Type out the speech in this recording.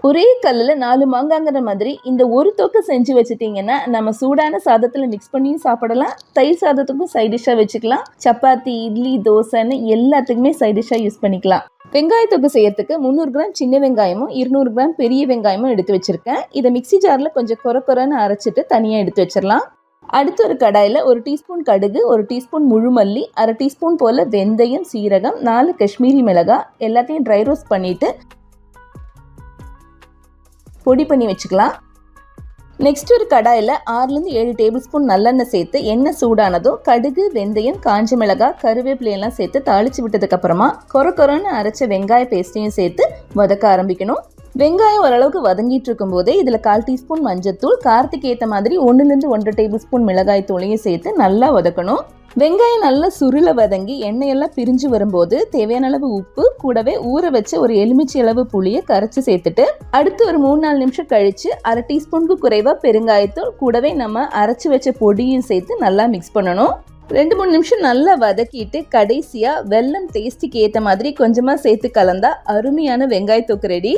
ஒரே கல்லில் 4 மாங்காங்கிற மாதிரி இந்த ஒரு தொக்கு செஞ்சு வச்சுட்டிங்கன்னா நம்ம சூடான சாதத்தில் மிக்ஸ் பண்ணியும் சாப்பிடலாம். தயிர் சாதத்துக்கும் சைட் டிஷ்ஷாக வச்சுக்கலாம். சப்பாத்தி, இட்லி, தோசைன்னு எல்லாத்துக்குமே சைட் டிஷ்ஷாக யூஸ் பண்ணிக்கலாம். வெங்காய தொக்கு செய்யறதுக்கு 300 கிராம் சின்ன வெங்காயமும் 200 கிராம் பெரிய வெங்காயமும் எடுத்து வச்சுருக்கேன். இதை மிக்சி ஜாரில் கொஞ்சம் கொரன்னு அரைச்சிட்டு தனியாக எடுத்து வச்சிடலாம். அடுத்து ஒரு கடாயில் 1 டீஸ்பூன் கடுகு, 1 டீஸ்பூன் முழு மல்லி, 1/2 டீஸ்பூன் போல் வெந்தயம், சீரகம், 4 காஷ்மீரி மிளகாய் எல்லாத்தையும் ட்ரை ரோஸ்ட் பண்ணிவிட்டு பொடி பண்ணி வச்சுக்கலாம். நெக்ஸ்ட் ஒரு கடாயில் 6-7 டேபிள் ஸ்பூன் நல்லெண்ணெய் சேர்த்து எண்ணெய் சூடானதும் கடுகு, வெந்தயம், காஞ்ச மிளகாய், கருவேப்பிலையெல்லாம் சேர்த்து தாளித்து விட்டதுக்கப்புறமா கொரன்னு அரைச்ச வெங்காய பேஸ்ட்டையும் சேர்த்து வதக்க ஆரம்பிக்கணும். வெங்காயம் ஓரளவுக்கு வதங்கிட்டு இருக்கும் போதே இதில் 1/4 டீஸ்பூன் மஞ்சத்தூள், காரத்துக்கு ஏற்ற மாதிரி 1-1.5 டேபிள் ஸ்பூன் மிளகாய் தூளையும் சேர்த்து நல்லா வதக்கணும். வெங்காயம் நல்லா சுருள வதங்கி எண்ணெயெல்லாம் பிரிஞ்சு வரும்போது தேவையான அளவு உப்பு, கூடவே ஊற வச்ச ஒரு எலுமிச்சை அளவு புளியை கரைச்சி சேர்த்துட்டு அடுத்து ஒரு 3-4 நிமிஷம் கழிச்சு 1/2 டீஸ்பூனுக்கு குறைவாக பெருங்காயத்தூள், கூடவே நம்ம அரைச்சி வச்ச பொடியும் சேர்த்து நல்லா மிக்ஸ் பண்ணணும். 2-3 நிமிஷம் நல்லா வதக்கிட்டு கடைசியாக வெல்லம் டேஸ்ட்டுக்கு ஏற்ற மாதிரி கொஞ்சமாக சேர்த்து கலந்தா அருமையான வெங்காய தொக்கு ரெடி.